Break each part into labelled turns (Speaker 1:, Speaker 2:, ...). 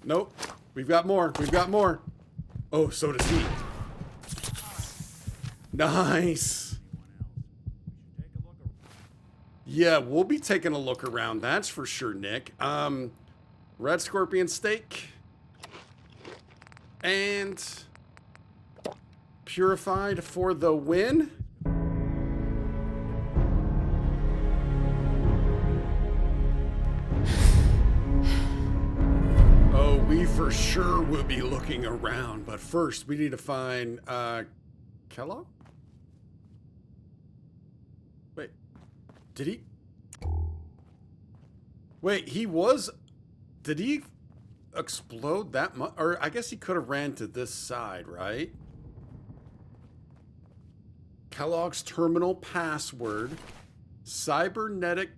Speaker 1: Nope. We've got more. We've got more. Oh, so does he. Nice. Yeah, we'll be taking a look around. That's for sure, Nick. Red Scorpion Steak. And Purified for the win. Oh, we for sure will be looking around. But first, we need to find Kellogg? Wait. Did he? Wait, he was... Did he explode that much? Or I guess he could have ran to this side, right? Kellogg's terminal password. Cybernetic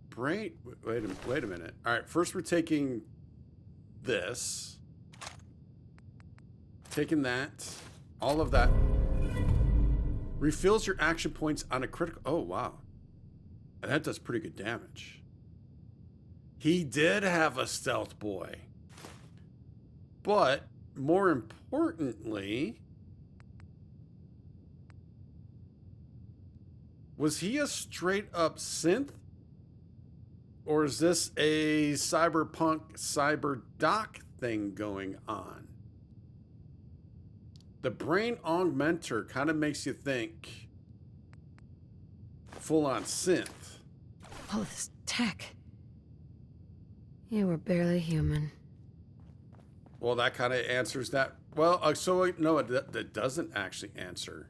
Speaker 1: brain. Wait a minute. All right, first we're taking this. Taking that. All of that. Refills your action points on a critical... Oh, wow. And that does pretty good damage. He did have a stealth boy. But, more importantly... Was he a straight-up synth? Or is this a cyberpunk, cyberdoc thing going on? The brain augmenter kind of makes you think full-on synth.
Speaker 2: All this tech. You were barely human.
Speaker 1: Well, that kind of answers that. Well, so no, that doesn't actually answer.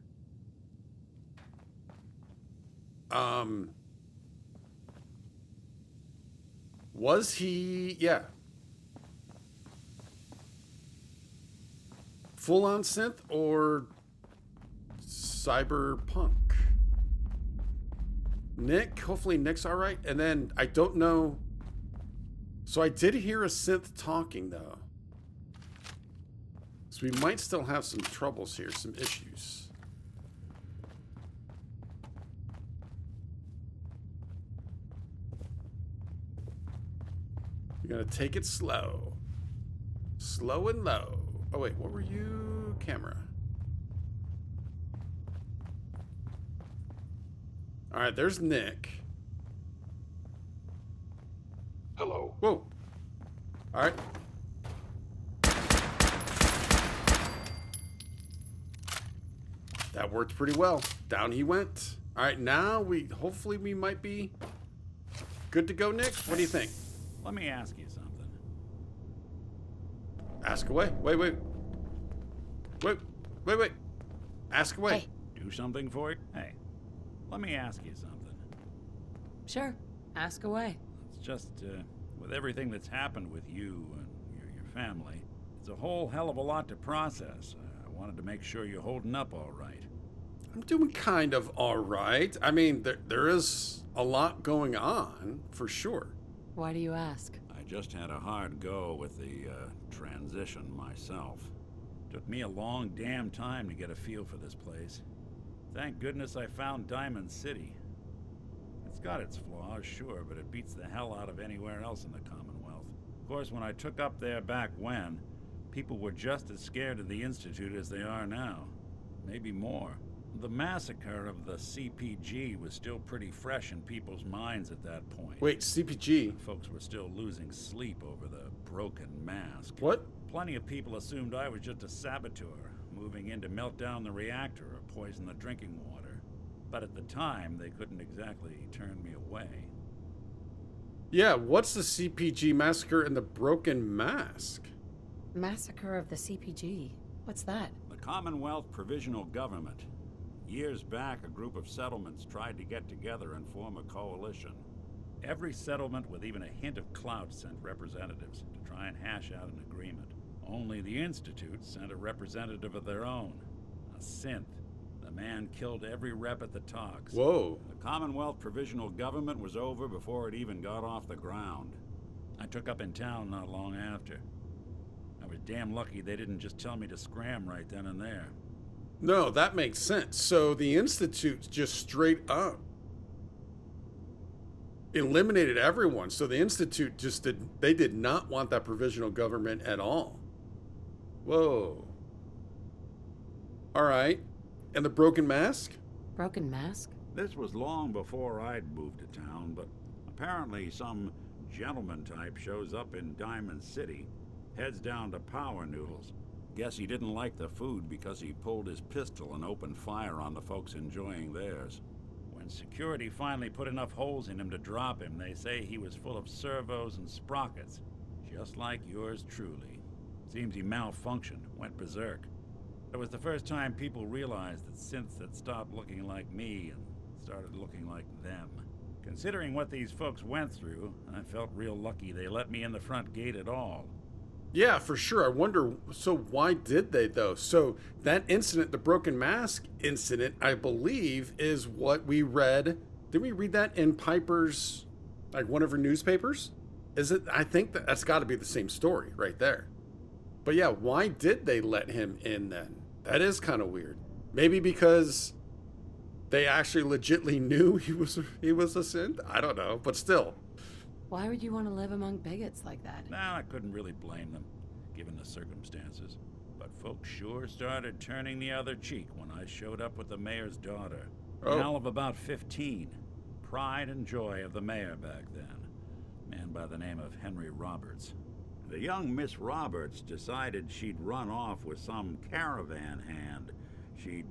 Speaker 1: Was he, yeah. Full-on synth or cyberpunk? Nick, hopefully Nick's all right. And then I don't know. So I did hear a synth talking though. So we might still have some troubles here, some issues. You're gonna take it slow. Slow and low. Oh wait, what were you? Camera. All right, there's Nick.
Speaker 3: Hello.
Speaker 1: Whoa. All right. That worked pretty well. Down he went. All right, now hopefully we might be good to go, Nick. What do you think?
Speaker 4: Let me ask you something.
Speaker 1: Ask away. Wait. Ask away.
Speaker 2: Hey.
Speaker 4: Do something for you? Hey, let me ask you something.
Speaker 2: Sure. Ask away.
Speaker 4: It's just, with everything that's happened with you and your family, it's a whole hell of a lot to process. I wanted to make sure you're holding up all right.
Speaker 1: I'm doing kind of all right. I mean, there is a lot going on, for sure.
Speaker 2: Why do you ask?
Speaker 4: I just had a hard go with the transition myself. Took me a long damn time to get a feel for this place. Thank goodness I found Diamond City. It's got its flaws, sure, but it beats the hell out of anywhere else in the Commonwealth. Of course, when I took up there back when, people were just as scared of the Institute as they are now. Maybe more. The massacre of the CPG was still pretty fresh in people's minds at that point.
Speaker 1: Wait, CPG?
Speaker 4: Folks were still losing sleep over the broken mask.
Speaker 1: What?
Speaker 4: Plenty of people assumed I was just a saboteur, moving in to melt down the reactor or poison the drinking water. But at the time, they couldn't exactly turn me away.
Speaker 1: Yeah, what's the CPG massacre and the broken mask?
Speaker 2: Massacre of the CPG. What's that?
Speaker 4: The Commonwealth Provisional Government. Years back, a group of settlements tried to get together and form a coalition. Every settlement with even a hint of clout sent representatives to try and hash out an agreement. Only the Institute sent a representative of their own, a synth. The man killed every rep at the talks.
Speaker 1: Whoa.
Speaker 4: The Commonwealth Provisional Government was over before it even got off the ground. I took up in town not long after. I was damn lucky they didn't just tell me to scram right then and there.
Speaker 1: No, that makes sense. So the Institute's just straight up eliminated everyone. So the Institute they did not want that provisional government at all. Whoa. All right. And the broken mask?
Speaker 2: Broken mask?
Speaker 4: This was long before I'd moved to town, but apparently some gentleman type shows up in Diamond City, heads down to Power Noodles. Guess he didn't like the food because he pulled his pistol and opened fire on the folks enjoying theirs. When security finally put enough holes in him to drop him, they say he was full of servos and sprockets, just like yours truly. Seems he malfunctioned, went berserk. It was the first time people realized that synths had stopped looking like me and started looking like them. Considering what these folks went through, I felt real lucky they let me in the front gate at all.
Speaker 1: Yeah, for sure. I wonder, so why did they, though? So that incident, the broken mask incident, I believe, is what we read. Did we read that in Piper's, like, one of her newspapers? Is it? I think that's got to be the same story right there. But yeah, why did they let him in then? That is kind of weird. Maybe because they actually legitimately knew he was a synth? I don't know, but still.
Speaker 2: Why would you want to live among bigots like that?
Speaker 4: Nah, I couldn't really blame them, given the circumstances. But folks sure started turning the other cheek when I showed up with the mayor's daughter.
Speaker 1: Oh.
Speaker 4: Gal of about 15. Pride and joy of the mayor back then. Man by the name of Henry Roberts. The young Miss Roberts decided she'd run off with some caravan hand she'd,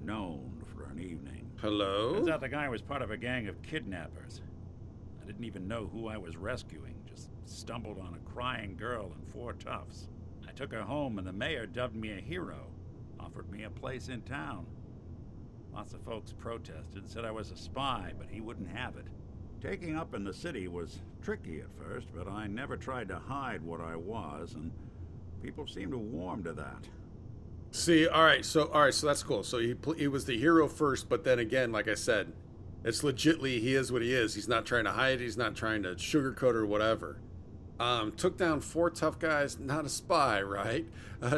Speaker 4: known for an evening.
Speaker 1: Hello?
Speaker 4: Turns out the guy was part of a gang of kidnappers. I didn't even know who I was rescuing, just stumbled on a crying girl and 4 toughs. I took her home and the mayor dubbed me a hero, offered me a place in town. Lots of folks protested, said I was a spy, but he wouldn't have it. Taking up in the city was tricky at first, but I never tried to hide what I was, and people seemed to warm to that.
Speaker 1: See, all right, so that's cool. So he was the hero first, but then again, like I said, it's legitly he is what he is. He's not trying to hide. He's not trying to sugarcoat or whatever. Took down 4 tough guys. Not a spy, right?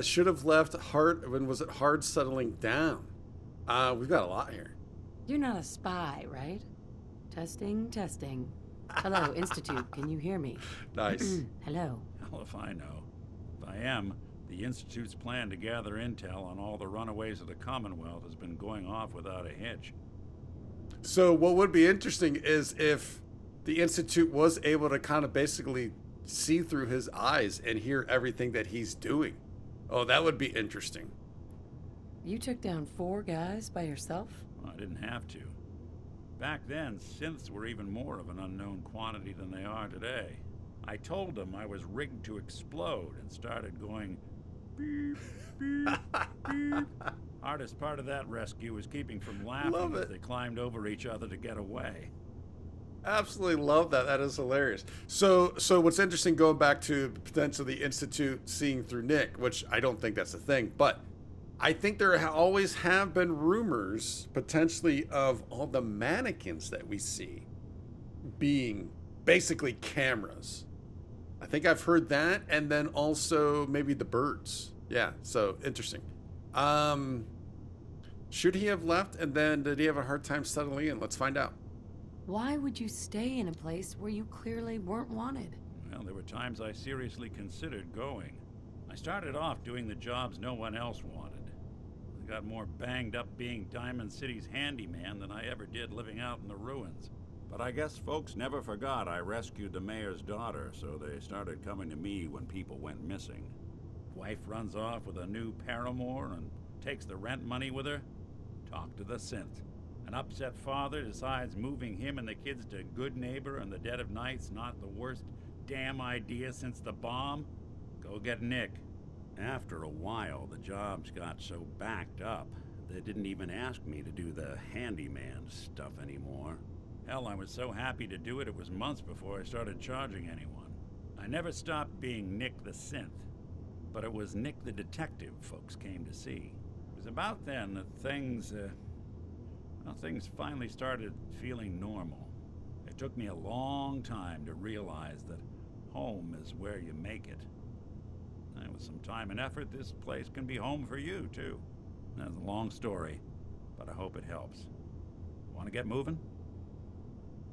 Speaker 1: Should have left hard. When was it hard settling down? We've got a lot here.
Speaker 2: You're not a spy, right? Testing, testing. Hello, Institute. Can you hear me?
Speaker 1: Nice.
Speaker 2: Hello.
Speaker 4: Hell if I know. If I am, the Institute's plan to gather intel on all the runaways of the Commonwealth has been going off without a hitch.
Speaker 1: So what would be interesting is if the Institute was able to kind of basically see through his eyes and hear everything that he's doing. Oh, that would be interesting.
Speaker 2: You took down 4 guys by yourself?
Speaker 4: Well, I didn't have to. Back then, synths were even more of an unknown quantity than they are today. I told them I was rigged to explode and started going beep, beep, beep. Hardest part of that rescue was keeping from laughing as they climbed over each other to get away.
Speaker 1: Absolutely love that. That is hilarious. So what's interesting, going back to potentially the Institute seeing through Nick, which I don't think that's a thing, but I think there always have been rumors potentially of all the mannequins that we see being basically cameras. I think I've heard that, and then also maybe the birds. Yeah, so interesting. Should he have left, and then did he have a hard time settling in? Let's find out.
Speaker 2: Why would you stay in a place where you clearly weren't wanted?
Speaker 4: Well, there were times I seriously considered going. I started off doing the jobs no one else wanted. I got more banged up being Diamond City's handyman than I ever did living out in the ruins. But I guess folks never forgot I rescued the mayor's daughter, so they started coming to me when people went missing. Wife runs off with a new paramour and takes the rent money with her. Talk to the synth. An upset father decides moving him and the kids to Good Neighbor in the dead of night's not the worst damn idea since the bomb. Go get Nick. After a while, the jobs got so backed up, they didn't even ask me to do the handyman stuff anymore. Hell, I was so happy to do it, it was months before I started charging anyone. I never stopped being Nick the synth, but it was Nick the detective folks came to see. It was about then that things finally started feeling normal. It took me a long time to realize that home is where you make it. And with some time and effort, this place can be home for you, too. That's a long story, but I hope it helps. Want to get moving?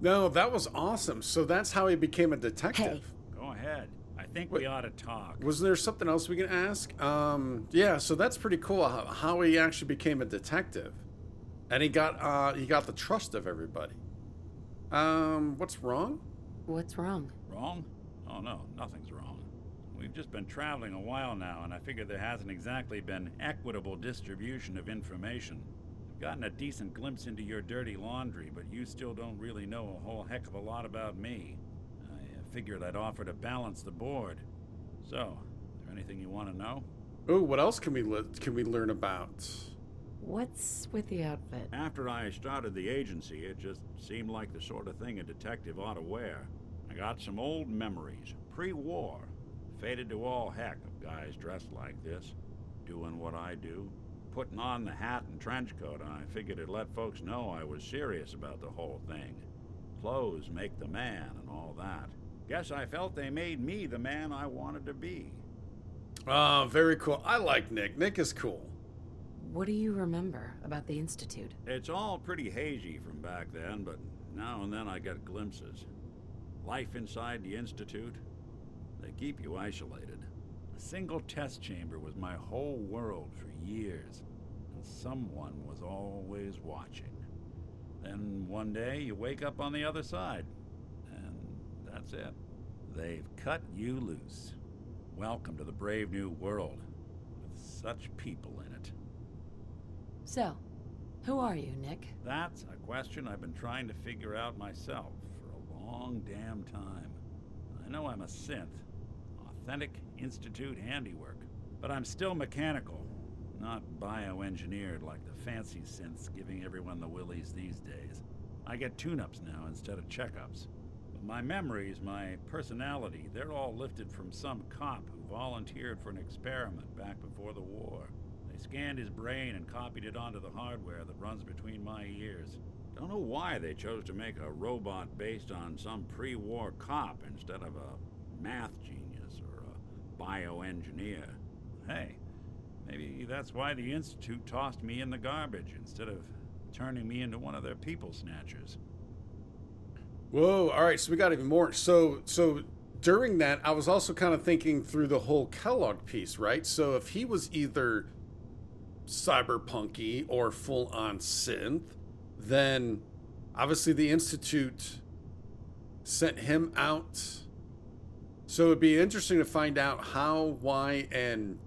Speaker 1: No, that was awesome. So that's how he became a
Speaker 2: Hey,
Speaker 1: detective.
Speaker 4: Go ahead. I think
Speaker 1: What-
Speaker 4: we ought to talk.
Speaker 1: Was there something else we can ask? Yeah, so that's pretty cool how he actually became a detective. And he got the trust of everybody. What's wrong?
Speaker 2: what's wrong?
Speaker 4: Wrong? Oh no, nothing's wrong. We've just been traveling a while now, and I figure there hasn't exactly been equitable distribution of information. I've gotten a decent glimpse into your dirty laundry, but you still don't really know a whole heck of a lot about me. I figured I'd offer to balance the board. So, is there anything you want to know?
Speaker 1: Oh, what else can we learn about?
Speaker 2: What's with the outfit?
Speaker 4: After I started the agency, it just seemed like the sort of thing a detective ought to wear. I got some old memories, pre-war. Faded to all heck of guys dressed like this, doing what I do. Putting on the hat and trench coat, I figured it'd let folks know I was serious about the whole thing. Clothes make the man and all that. Guess I felt they made me the man I wanted to be.
Speaker 1: Oh, very cool. I like Nick. Nick is cool.
Speaker 2: What do you remember about the Institute?
Speaker 4: It's all pretty hazy from back then, but now and then I get glimpses. Life inside the Institute, they keep you isolated. A single test chamber was my whole world for years, and someone was always watching. Then one day you wake up on the other side, and that's it. They've cut you loose. Welcome to the brave new world, with such people in it.
Speaker 2: So, who are you, Nick?
Speaker 4: That's a question I've been trying to figure out myself for a long damn time. I know I'm a synth, authentic Institute handiwork, but I'm still mechanical, not bioengineered like the fancy synths giving everyone the willies these days. I get tune-ups now instead of checkups. But my memories, my personality, they're all lifted from some cop who volunteered for an experiment back before the war. They scanned his brain and copied it onto the hardware that runs between my ears. Don't know why they chose to make a robot based on some pre-war cop instead of a math genius or a bioengineer. Hey, maybe that's why the Institute tossed me in the garbage instead of turning me into one of their people snatchers.
Speaker 1: Whoa, all right, so we got even more. So during that, I was also kind of thinking through the whole Kellogg piece, right? So if he was either cyberpunky or full-on synth, then obviously the Institute sent him out. So it'd be interesting to find out how, why, and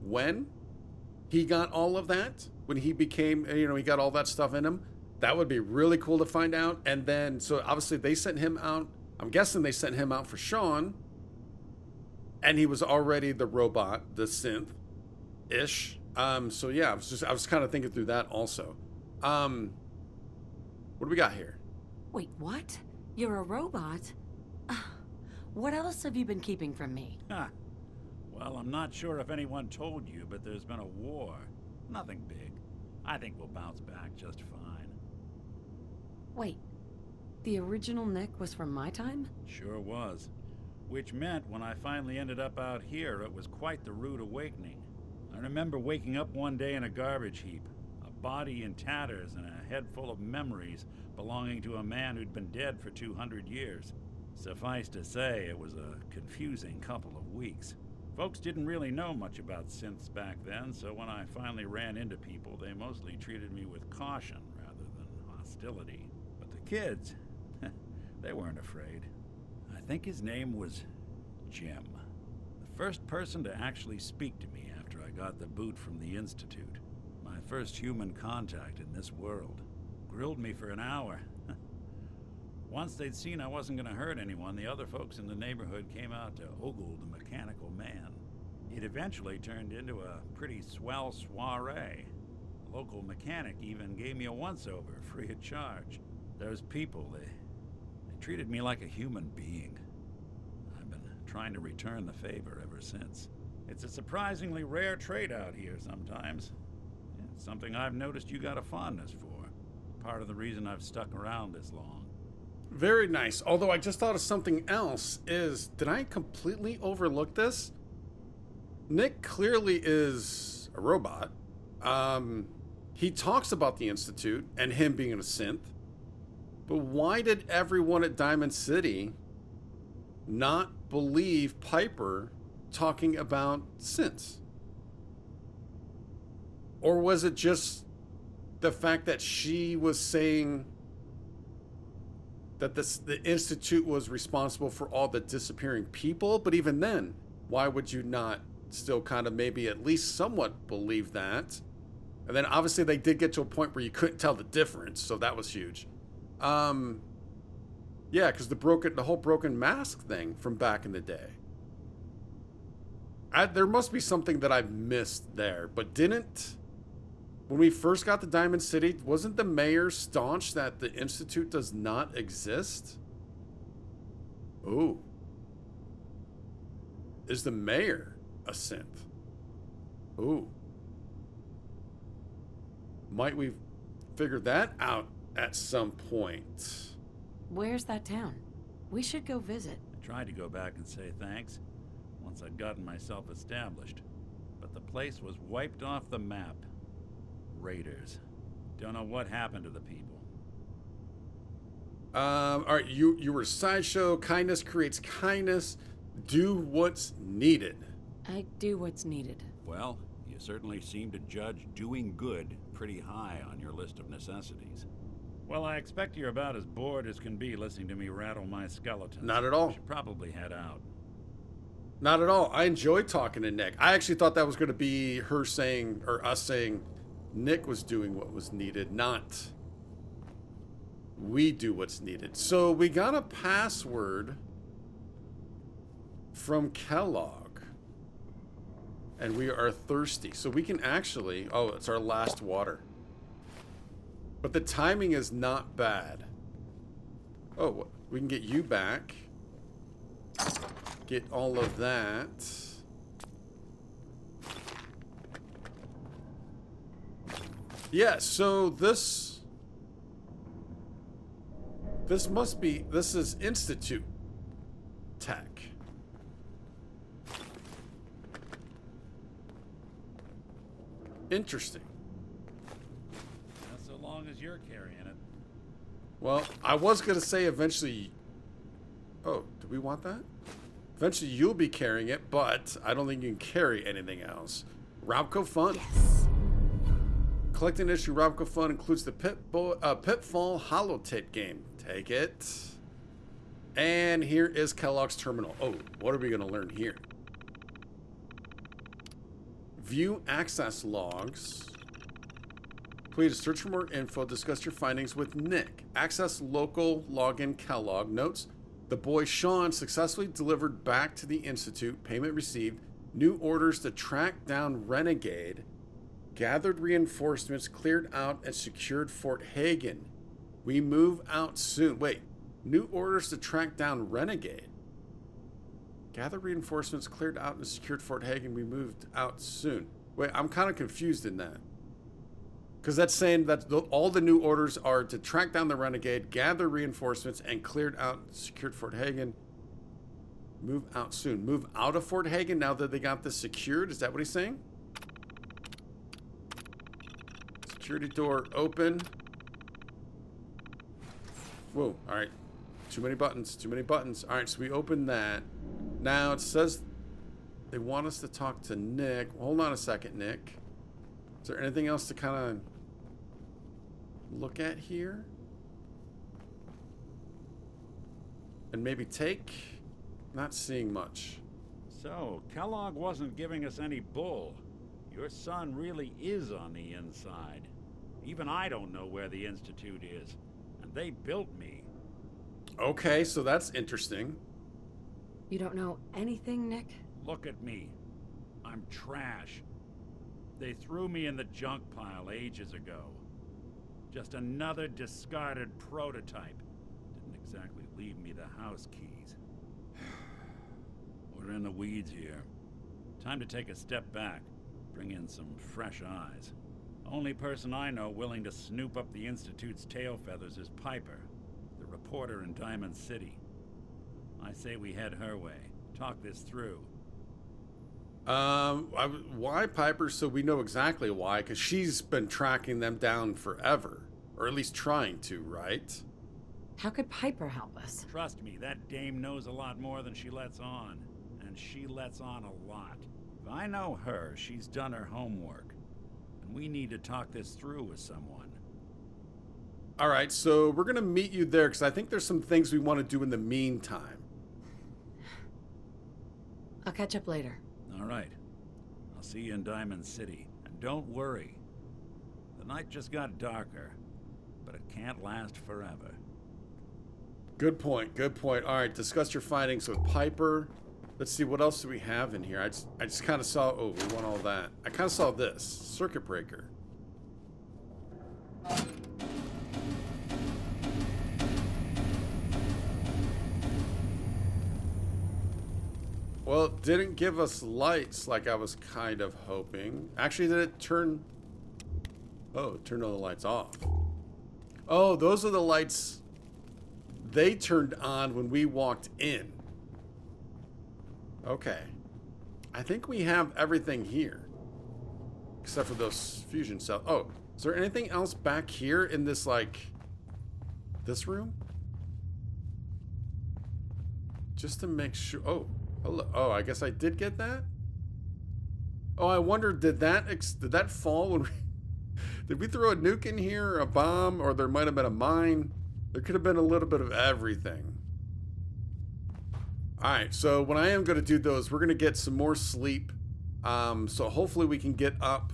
Speaker 1: when he got all of that, when he became, he got all that stuff in him. That would be really cool to find out. And then, so obviously they sent him out. I'm guessing they sent him out for Sean. And he was already the robot, the synth-ish. So yeah, I was kind of thinking through that also. What do we got here?
Speaker 2: Wait, what? You're a robot? What else have you been keeping from me?
Speaker 4: Well, I'm not sure if anyone told you, but there's been a war. Nothing big. I think we'll bounce back just fine.
Speaker 2: Wait, the original Nick was from my time?
Speaker 4: Sure was. Which meant when I finally ended up out here, it was quite the rude awakening. I remember waking up one day in a garbage heap, a body in tatters and a head full of memories belonging to a man who'd been dead for 200 years. Suffice to say, it was a confusing couple of weeks. Folks didn't really know much about synths back then, so when I finally ran into people, they mostly treated me with caution rather than hostility. But the kids, they weren't afraid. I think his name was Jim. The first person to actually speak to me after I got the boot from the Institute. My first human contact in this world. Grilled me for an hour. Once they'd seen I wasn't going to hurt anyone, the other folks in the neighborhood came out to ogle the mechanical man. It eventually turned into a pretty swell soiree. The local mechanic even gave me a once-over, free of charge. Those people, they treated me like a human being. I've been trying to return the favor ever since. It's a surprisingly rare trait out here sometimes. It's something I've noticed you got a fondness for. Part of the reason I've stuck around this long.
Speaker 1: Very nice. Although I just thought of something else did I completely overlook this? Nick clearly is a robot. He talks about the Institute and him being a synth. But why did everyone at Diamond City not believe Piper talking about synths? Or was it just the fact that she was saying that the Institute was responsible for all the disappearing people? But even then, why would you not still kind of maybe at least somewhat believe that? And then obviously they did get to a point where you couldn't tell the difference, so that was huge. Yeah, because the whole broken mask thing from back in the day. There must be something that I've missed there, but when we first got to Diamond City, wasn't the mayor staunch that the Institute does not exist? Ooh. Is the mayor a synth? Ooh. Might we figure that out at some point?
Speaker 2: Where's that town? We should go visit.
Speaker 4: I tried to go back and say thanks once I'd gotten myself established, but the place was wiped off the map. Raiders. Don't know what happened to the people.
Speaker 1: All right, you were Sideshow. Kindness creates kindness. Do what's needed.
Speaker 2: I do what's needed.
Speaker 4: Well, you certainly seem to judge doing good pretty high on your list of necessities. Well, I expect you're about as bored as can be listening to me rattle my skeletons.
Speaker 1: Not at all.
Speaker 4: You should probably head out.
Speaker 1: Not at all. I enjoyed talking to Nick. I actually thought that was going to be her saying, or us saying, Nick was doing what was needed, not we do what's needed. So we got a password from Kellogg, and we are thirsty. So we can actually, oh, it's our last water. But the timing is not bad. Oh, we can get you back. Get all of that. Yeah, so this is Institute tech. Interesting.
Speaker 4: Not so long as you're carrying it.
Speaker 1: Well, I was going to say eventually... Oh, do we want that? Eventually you'll be carrying it, but I don't think you can carry anything else. Robco Fun.
Speaker 2: Yes.
Speaker 1: Collecting issue Robco Fun includes the Pitfall Holotape game. Take it. And here is Kellogg's Terminal. Oh, what are we going to learn here? View access logs. Please search for more info. Discuss your findings with Nick. Access local login Kellogg. Notes. The boy Sean successfully delivered back to the Institute. Payment received. New orders to track down Renegade. Gathered reinforcements, cleared out and secured Fort Hagen. We move out soon. Wait, new orders to track down Renegade. Gathered reinforcements, cleared out and secured Fort Hagen. We moved out soon. Wait, I'm kind of confused in that. Because that's saying that all the new orders are to track down the Renegade, gather reinforcements, and cleared out and secured Fort Hagen. Move out soon. Move out of Fort Hagen now that they got this secured? Is that what he's saying? Security door open. Whoa, all right. Too many buttons, too many buttons. All right, so we open that. Now it says they want us to talk to Nick. Well, hold on a second, Nick. Is there anything else to kind of look at here? And maybe take? Not seeing much.
Speaker 4: So, Kellogg wasn't giving us any bull. Your son really is on the inside. Even I don't know where the Institute is. And they built me.
Speaker 1: Okay, so that's interesting.
Speaker 2: You don't know anything, Nick?
Speaker 4: Look at me. I'm trash. They threw me in the junk pile ages ago. Just another discarded prototype. Didn't exactly leave me the house keys. We're in the weeds here. Time to take a step back. Bring in some fresh eyes. Only person I know willing to snoop up the Institute's tail feathers is Piper, the reporter in Diamond City. I say we head her way. Talk this through.
Speaker 1: Why Piper? So we know exactly why, because she's been tracking them down forever, or at least trying to, right?
Speaker 2: How could Piper help us?
Speaker 4: Trust me, that dame knows a lot more than she lets on. And she lets on a lot. If I know her, she's done her homework. And we need to talk this through with someone.
Speaker 1: All right, so we're going to meet you there because I think there's some things we want to do in the meantime.
Speaker 2: I'll catch up later.
Speaker 4: All right. I'll see you in Diamond City. And don't worry. The night just got darker, but it can't last forever.
Speaker 1: Good point, good point. All right, discuss your findings with Piper. Let's see, what else do we have in here? I just kind of saw, oh, we want all that. I kind of saw this, circuit breaker. Well, it didn't give us lights like I was kind of hoping. Actually, did it turn... Oh, it turned all the lights off. Oh, those are the lights they turned on when we walked in. Okay. I think we have everything here. Except for those fusion cells. Oh, is there anything else back here in this, like... this room? Just to make sure... Oh. Hello. Oh, I guess I did get that. Oh, I wonder, did that fall when we, did we throw a nuke in here, a bomb, or there might have been a mine? There could have been a little bit of everything. All right, so what I am going to do though is we're going to get some more sleep. So hopefully we can get up.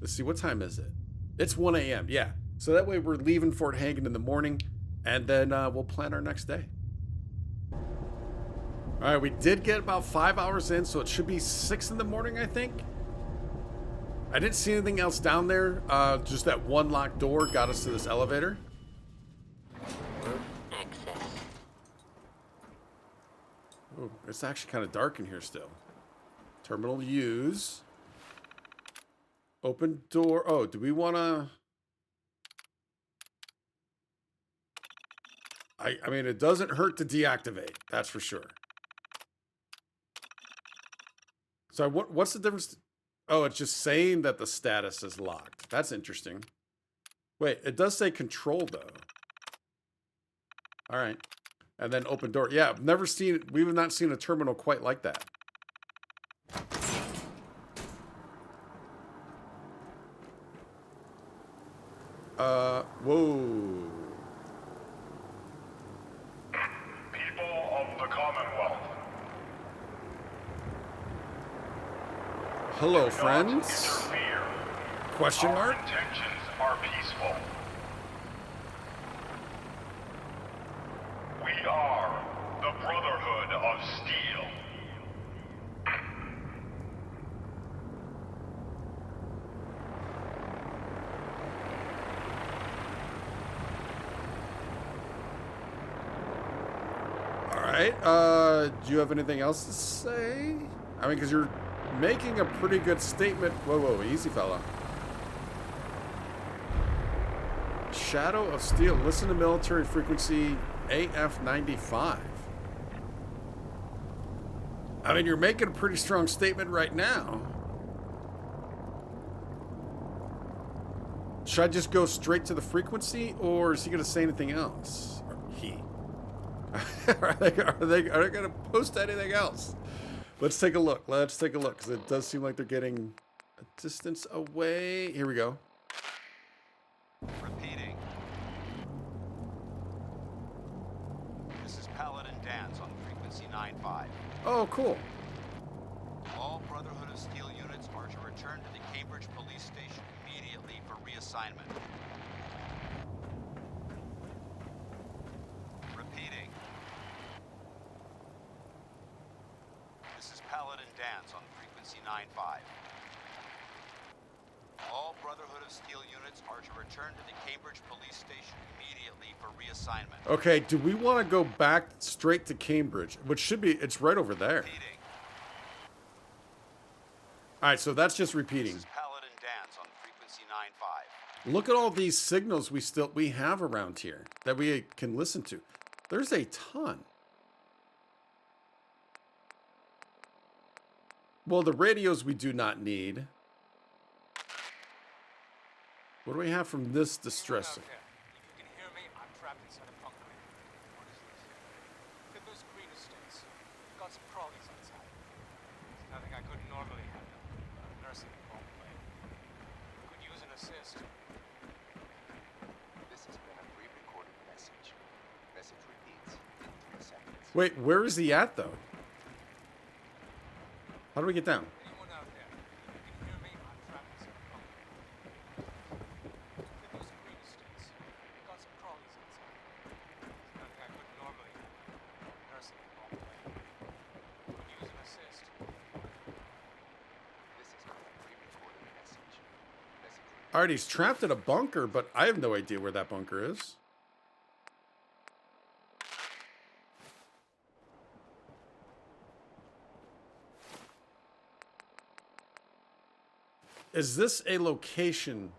Speaker 1: Let's see, what time is it? It's 1 a.m. Yeah. So that way we're leaving Fort Hagen in the morning, and then we'll plan our next day. All right, we did get about 5 hours in, so it should be 6 in the morning, I think. I didn't see anything else down there. Just that one locked door got us to this elevator.
Speaker 5: Access.
Speaker 1: Oh, it's actually kind of dark in here still. Terminal use. Open door. Oh, do we want to... I mean, it doesn't hurt to deactivate. That's for sure. So what's the difference? Oh, it's just saying that the status is locked. That's interesting. Wait, it does say control though. All right. And then open door. Yeah, I've never seen it. We've not seen a terminal quite like that. Whoa.
Speaker 3: People of the Commonwealth.
Speaker 1: Hello,
Speaker 3: Do not
Speaker 1: friends.
Speaker 3: interfere.
Speaker 1: Question
Speaker 3: Our
Speaker 1: mark?
Speaker 3: intentions are peaceful. We are the Brotherhood of Steel.
Speaker 1: All right. Do you have anything else to say? I mean, because you're making a pretty good statement. Whoa, whoa, easy, fella. Shadow of Steel. Listen to military frequency AF95. I mean, you're making a pretty strong statement right now. Should I just go straight to the frequency, or is he going to say anything else? Or he? Are they going to post anything else? Let's take a look. Let's take a look, because it does seem like they're getting a distance away. Here we go.
Speaker 6: Repeating. This is Paladin Dance on frequency 9-5.
Speaker 1: Oh, cool.
Speaker 6: All Brotherhood of Steel units are to return to the Cambridge Police Station immediately for reassignment. Repeating. This is Paladin Dance on frequency 9-5. All Brotherhood of Steel units are to return to the Cambridge Police Station immediately for reassignment.
Speaker 1: Okay, do we want to go back straight to Cambridge? Which should be, it's right over there.
Speaker 6: Repeating.
Speaker 1: All right, so that's just repeating.
Speaker 6: This is Paladin Dance on frequency 9-5.
Speaker 1: Look at all these signals we have around here that we can listen to. There's a ton. Well, the radios we do not need. What do we have from this distress?
Speaker 7: You can hear me? I'm trapped inside a bunker.
Speaker 1: Wait, where is he at, though? How do we get down?
Speaker 6: Anyone out there? You can hear me? I'm trapped in some bunker. Could use some real estate. Got some crawlies inside. There's nothing I couldn't normally do. Nursing them all the way. Could use an assist. This is a pre-recorded message.
Speaker 1: All right, he's trapped in a bunker, but I have no idea where that bunker is. Is this a location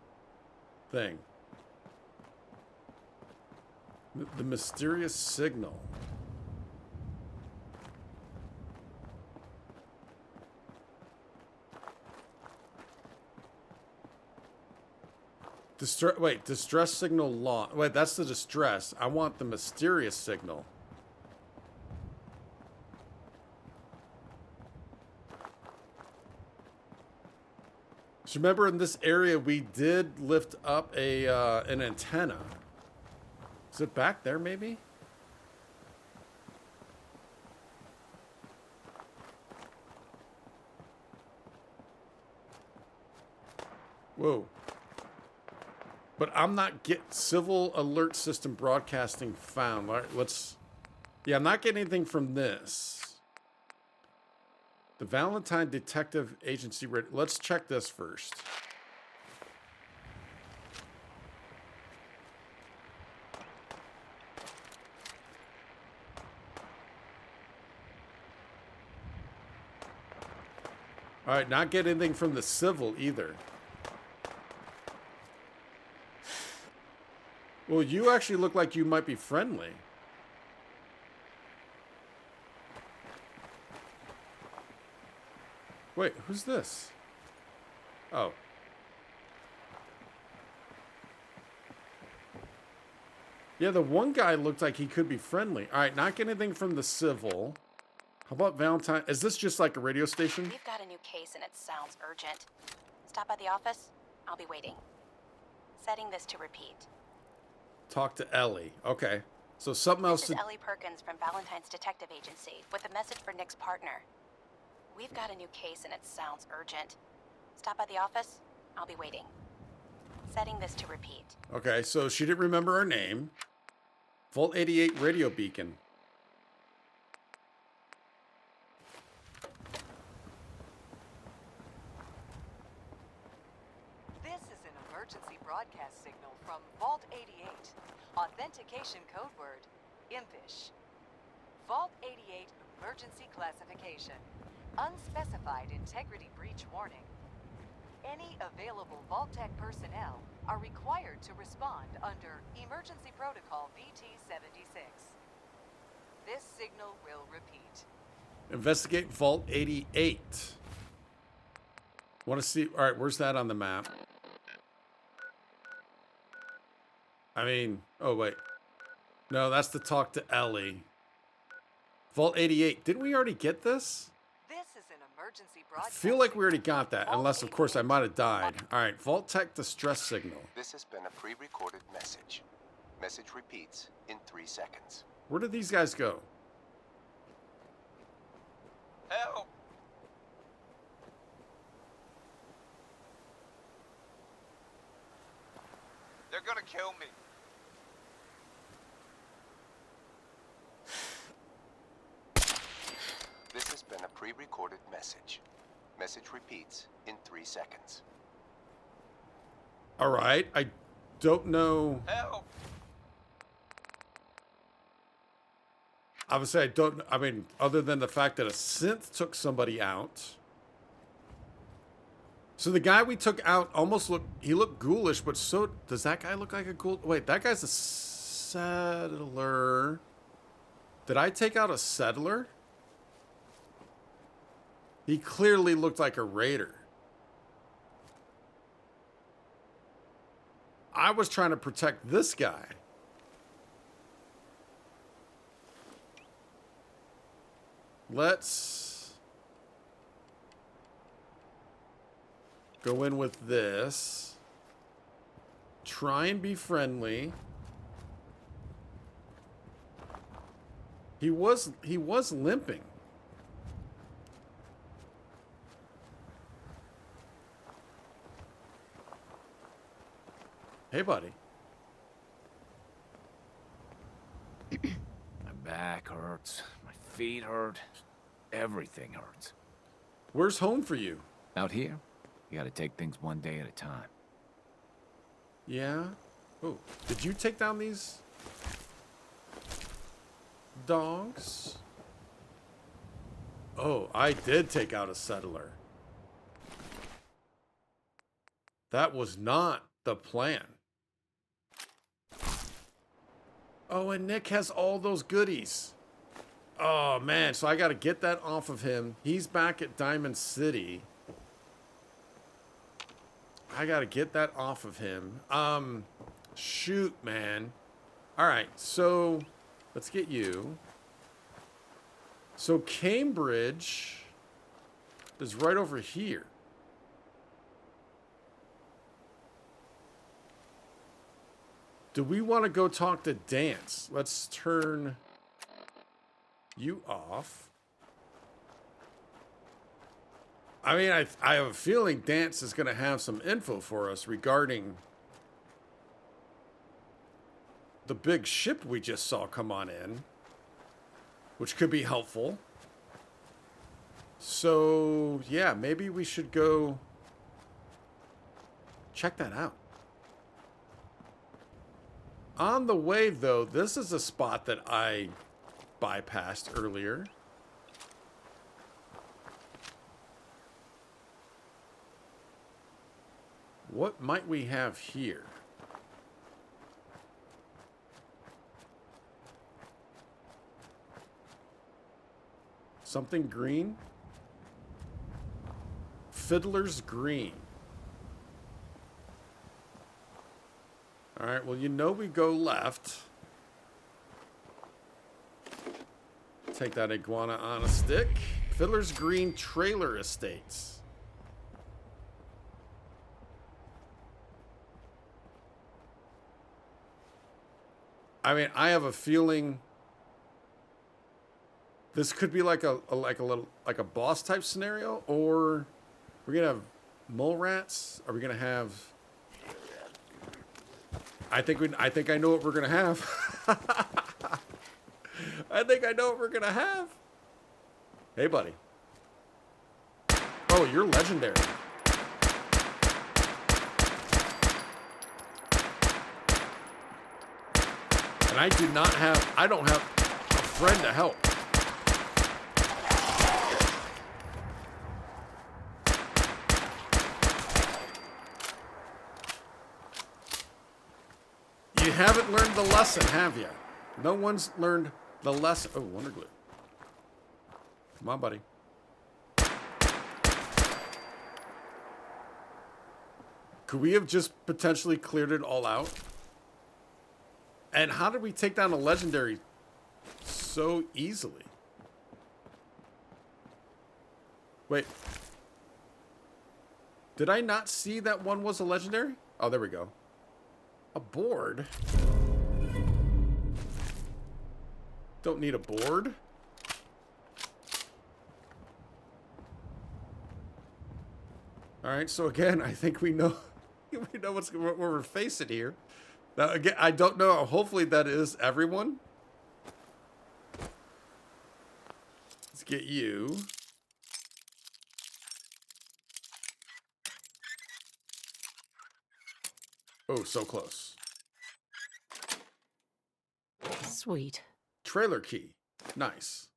Speaker 1: thing? The mysterious signal. Distress signal law. Wait, that's the distress. I want the mysterious signal. So remember, in this area, we did lift up an antenna. Is it back there, maybe? Whoa. But I'm not getting civil alert system broadcasting found. All right, let's... Yeah, I'm not getting anything from this. The Valentine Detective Agency. Let's check this first. All right, not get anything from the civil either. Well, you actually look like you might be friendly. Wait, who's this? Oh. Yeah, the one guy looked like he could be friendly. All right, not get anything from the civil. How about Valentine? Is this just like a radio station?
Speaker 5: We've got a new case and it sounds urgent. Stop by the office. I'll be waiting. Setting this to repeat.
Speaker 1: Talk to Ellie. Okay. So something else
Speaker 5: This is
Speaker 1: to...
Speaker 5: Ellie Perkins from Valentine's Detective Agency with a message for Nick's partner. We've got a new case and it sounds urgent. Stop by the office. I'll be waiting. Setting this to repeat.
Speaker 1: Okay, so she didn't remember her name. Vault 88 radio beacon.
Speaker 7: This is an emergency broadcast signal from Vault 88. Authentication code word, impish. Vault 88 emergency classification. Unspecified integrity breach warning. Any available Vault-Tec personnel are required to respond under Emergency Protocol VT-76. This signal will repeat.
Speaker 1: Investigate Vault 88. Want to see... All right, where's that on the map? I mean... Oh, wait. No, that's to talk to Ellie. Vault 88. Didn't we already get this?
Speaker 7: This is an emergency
Speaker 1: I
Speaker 7: broadcast.
Speaker 1: feel like we already got that,
Speaker 7: Vault
Speaker 1: unless, of course, I
Speaker 7: 88.
Speaker 1: might have died. All right, Vault-Tec distress signal.
Speaker 8: This has been a pre-recorded message. Message repeats in 3 seconds.
Speaker 1: Where did these guys go?
Speaker 6: Help! They're gonna kill me.
Speaker 8: This has been a pre-recorded message. Message repeats in 3 seconds.
Speaker 1: All right, I don't know.
Speaker 6: Help!
Speaker 1: I would say I don't... I mean, other than the fact that a synth took somebody out. So the guy we took out almost looked... He looked ghoulish, but so... Does that guy look like a ghoul? Wait, that guy's a settler. Did I take out a settler? He clearly looked like a raider. I was trying to protect this guy. Let's go in with this. Try and be friendly. He was limping. Hey, buddy.
Speaker 9: My back hurts. My feet hurt. Everything hurts.
Speaker 1: Where's home for you?
Speaker 9: Out here, you gotta take things one day at a time.
Speaker 1: Yeah. Oh, did you take down these dogs? Oh, I did take out a settler. That was not the plan. Oh, and Nick has all those goodies. Oh, man. So I got to get that off of him. He's back at Diamond City. I got to get that off of him. Shoot, man. All right. So let's get you. So Cambridge is right over here. Do we want to go talk to Dance? Let's turn you off. I mean, I have a feeling Dance is going to have some info for us regarding the big ship we just saw come on in, which could be helpful. So, yeah, maybe we should go check that out. On the way, though, this is a spot that I bypassed earlier. What might we have here? Something green? Fiddler's Green. All right, well, you know we go left. Take that iguana on a stick. Fiddler's Green Trailer Estates. I mean, I have a feeling this could be like a boss type scenario, or we're gonna have mole rats. Are we gonna have? I think I know what we're gonna have. I think I know what we're gonna have. Hey, buddy. Oh, you're legendary. And I don't have a friend to help. You haven't learned the lesson, have you? No one's learned the lesson. Oh, Wonder Glue. Come on, buddy. Could we have just potentially cleared it all out? And how did we take down a legendary so easily? Wait. Did I not see that one was a legendary? Oh, there we go. A board? Don't need a board. All right, so again, I think we know what we're facing here. Now, again, I don't know. Hopefully that is everyone. Let's get you. Oh, so close.
Speaker 2: Sweet.
Speaker 1: Trailer key. Nice.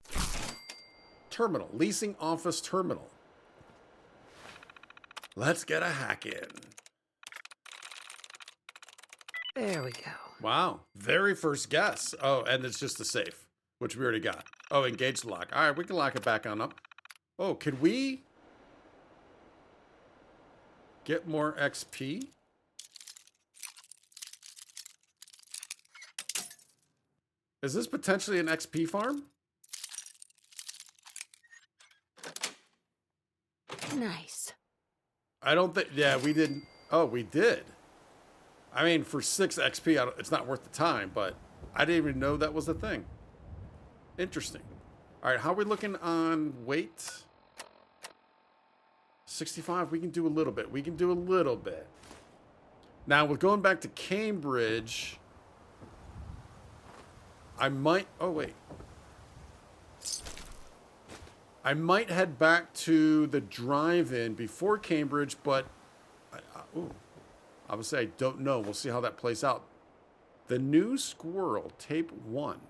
Speaker 1: Terminal. Leasing office terminal. Let's get a hack in.
Speaker 2: There we go.
Speaker 1: Wow. Very first guess. Oh, and it's just a safe, which we already got. Oh, engage the lock. All right, we can lock it back on up. Oh, could we get more XP? Is this potentially an XP farm?
Speaker 2: Nice.
Speaker 1: I don't think... Yeah, we didn't... Oh, we did. I mean, for 6 XP, it's not worth the time, but I didn't even know that was a thing. Interesting. All right, how are we looking on weight? 65. We can do a little bit. We can do a little bit. Now, with going back to Cambridge, I might... Oh, wait. I might head back to the drive-in before Cambridge, but... Obviously, I don't know. We'll see how that plays out. The New Squirrel, Tape 1.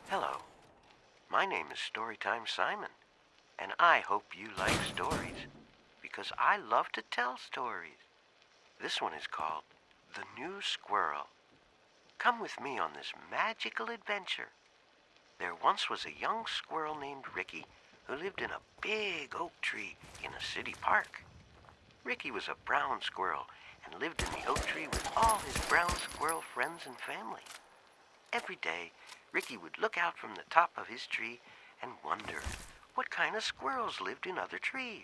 Speaker 10: Hello. My name is Storytime Simon, and I hope you like stories, because I love to tell stories. This one is called The New Squirrel. Come with me on this magical adventure. There once was a young squirrel named Ricky who lived in a big oak tree in a city park. Ricky was a brown squirrel and lived in the oak tree with all his brown squirrel friends and family. Every day, Ricky would look out from the top of his tree and wonder what kind of squirrels lived in other trees.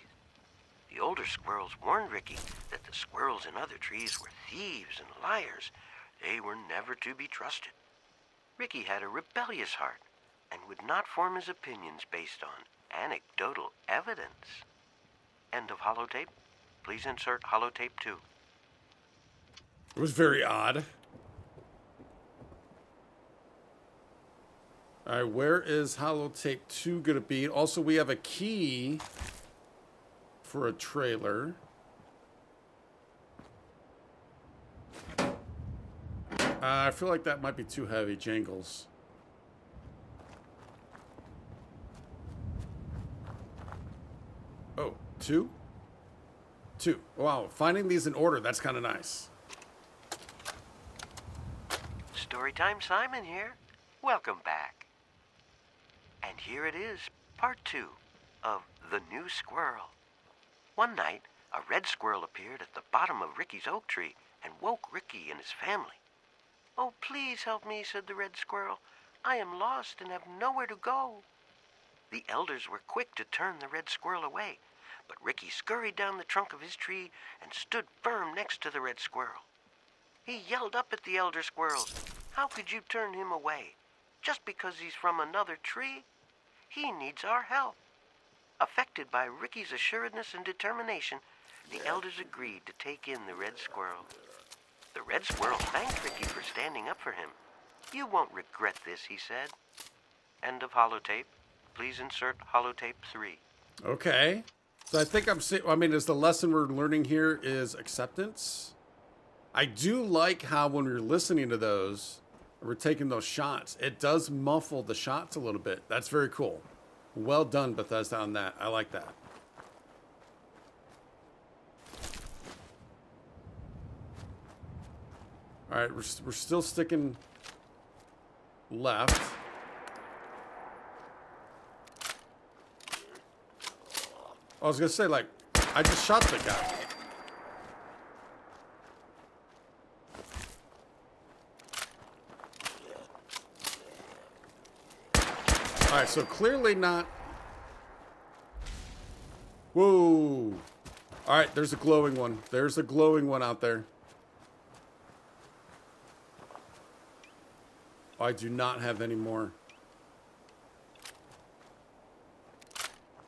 Speaker 10: The older squirrels warned Ricky that the squirrels in other trees were thieves and liars. They were never to be trusted. Ricky had a rebellious heart and would not form his opinions based on anecdotal evidence. End of holotape. Please insert holotape 2.
Speaker 1: It was very odd. All right, where is holotape 2 going to be? Also, we have a key for a trailer. I feel like that might be too heavy, Jangles. Oh, 2? 2. Wow, finding these in order, that's kind of nice.
Speaker 10: Storytime Simon here. Welcome back. And here it is, part 2 of The New Squirrel. One night, a red squirrel appeared at the bottom of Ricky's oak tree and woke Ricky and his family. "Oh, please help me," said the red squirrel. "I am lost and have nowhere to go." The elders were quick to turn the red squirrel away, but Ricky scurried down the trunk of his tree and stood firm next to the red squirrel. He yelled up at the elder squirrels. How could you turn him away? Just because he's from another tree? He needs our help. Affected by Ricky's assuredness and determination, the elders agreed to take in the red squirrel. The red squirrel thanked Ricky for standing up for him. "You won't regret this," he said. End of holotape. Please insert holotape 3.
Speaker 1: Okay. So I think is the lesson we're learning here is acceptance. I do like how when we're listening to those, we're taking those shots, it does muffle the shots a little bit. That's very cool. Well done, Bethesda, on that. I like that. All right, we're still sticking left. I was gonna say, like, I just shot the guy. All right, so clearly not. Whoa. All right, there's a glowing one. There's a glowing one out there. I do not have any more.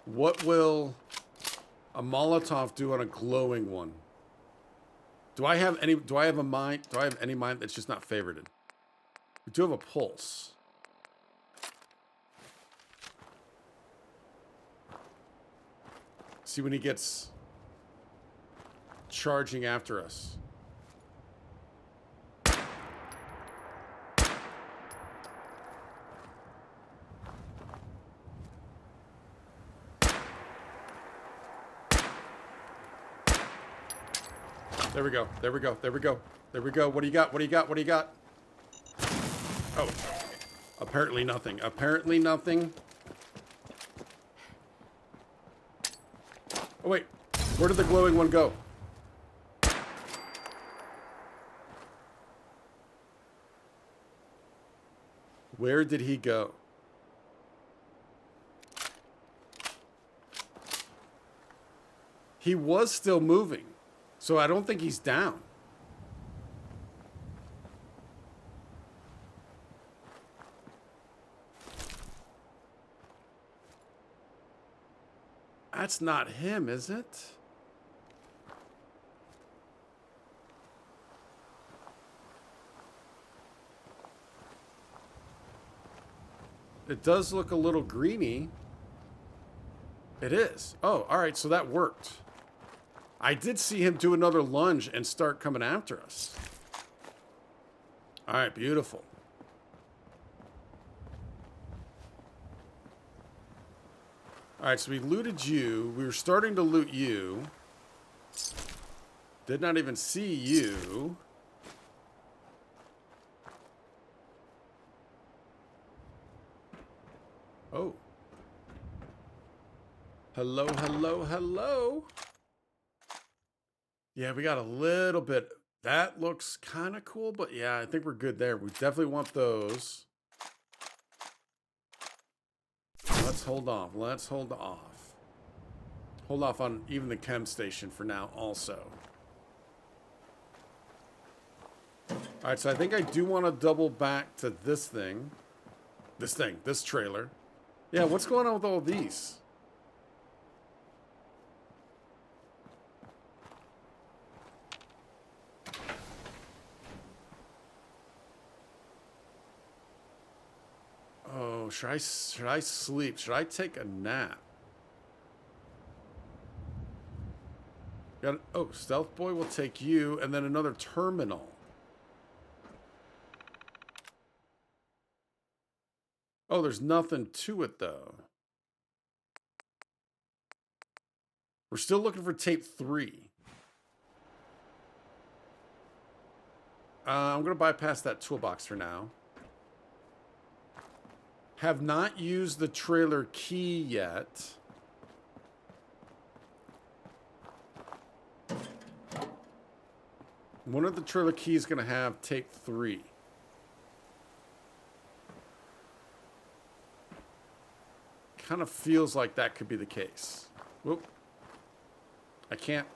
Speaker 1: What will a Molotov do on a glowing one? Do I have any mind that's just not favorited? We do have a pulse. See when he gets charging after us. There we go. There we go. There we go. There we go. What do you got? What do you got? What do you got? Oh. Apparently nothing. Apparently nothing. Oh, wait. Where did the glowing one go? Where did he go? He was still moving. So I don't think he's down. That's not him, is it? It does look a little greeny. It is. Oh, all right, so that worked. I did see him do another lunge and start coming after us. All right, beautiful. All right, so we looted you. We were starting to loot you. Did not even see you. Oh. Hello, hello, hello. Yeah, we got a little bit. That looks kind of cool, but yeah, I think we're good there. We definitely want those. Let's hold off. Let's hold off. Hold off on even the chem station for now also. All right, so I think I do want to double back to this thing. This trailer. Yeah, what's going on with all these? Oh, should I sleep? Should I take a nap? Oh, Stealth Boy will take you, and then another terminal. Oh, there's nothing to it, though. We're still looking for tape 3. I'm going to bypass that toolbox for now. Have not used the trailer key yet. One of the trailer keys is going to have tape 3. Kind of feels like that could be the case. Whoop. I can't.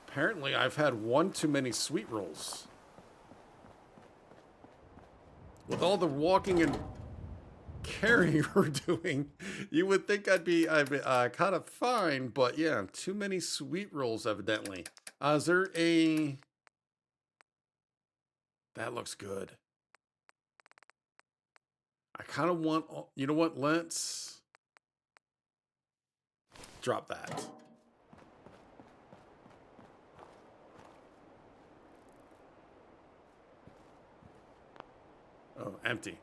Speaker 1: Apparently, I've had one too many sweet rolls. With all the walking and carrying we're doing, you would think I'd be kind of fine, but yeah, too many sweet rolls evidently. Is there a... That looks good. I kind of want... You know what? Let's drop that. Oh, empty.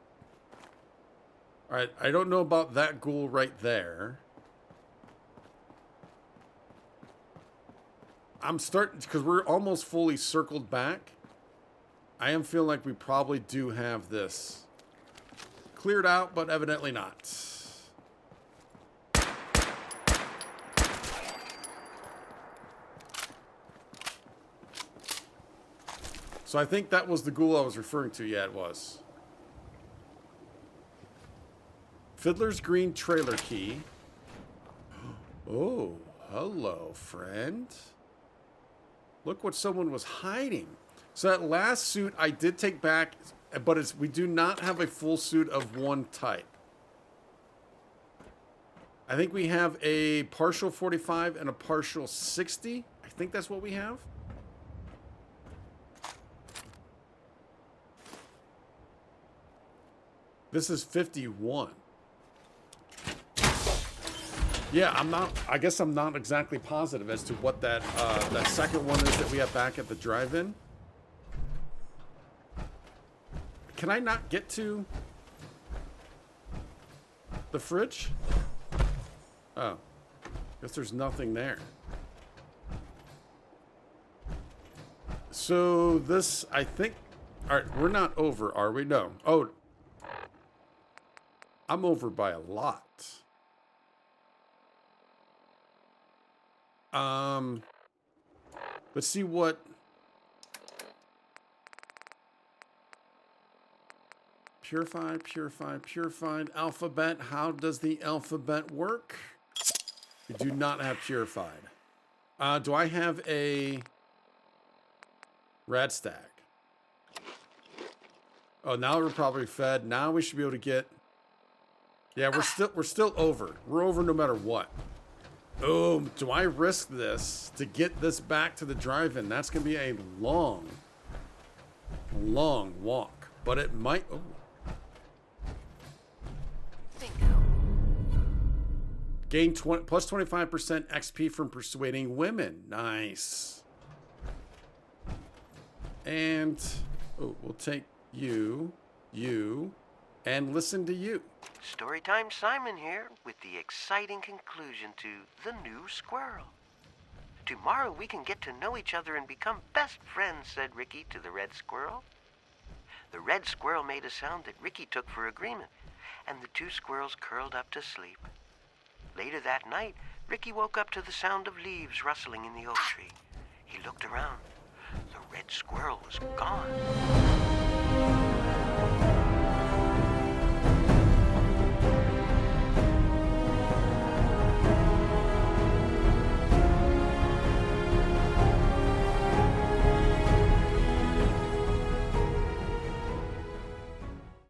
Speaker 1: All right, I don't know about that ghoul right there. I'm starting, because we're almost fully circled back. I am feeling like we probably do have this cleared out, but evidently not. So I think that was the ghoul I was referring to. Yeah, it was. Fiddler's Green trailer key. Oh, hello, friend. Look what someone was hiding. So that last suit I did take back, but we do not have a full suit of one type. I think we have a partial 45 and a partial 60. I think that's what we have. This is 51. Yeah, I guess I'm not exactly positive as to what that second one is that we have back at the drive-in. Can I not get to the fridge? Oh, guess there's nothing there. So this, I think, all right, we're not over, are we? No. Oh, I'm over by a lot. Let's see what... Purified. Alphabet. How does the alphabet work? We do not have purified. Do I have a rad stack? Oh, now we're probably fed. Now we should be able to get Yeah, we're still over. We're over no matter what. Oh, do I risk this to get this back to the drive-in? That's gonna be a long walk. But it might. Oh.
Speaker 7: Bingo.
Speaker 1: Gain plus 25% XP from persuading women. Nice. And we'll take you, and listen to you.
Speaker 10: Storytime Simon here with the exciting conclusion to The New Squirrel. Tomorrow we can get to know each other and become best friends, said Ricky to the red squirrel. The red squirrel made a sound that Ricky took for agreement, and the two squirrels curled up to sleep. Later that night, Ricky woke up to the sound of leaves rustling in the oak tree. He looked around. The red squirrel was gone.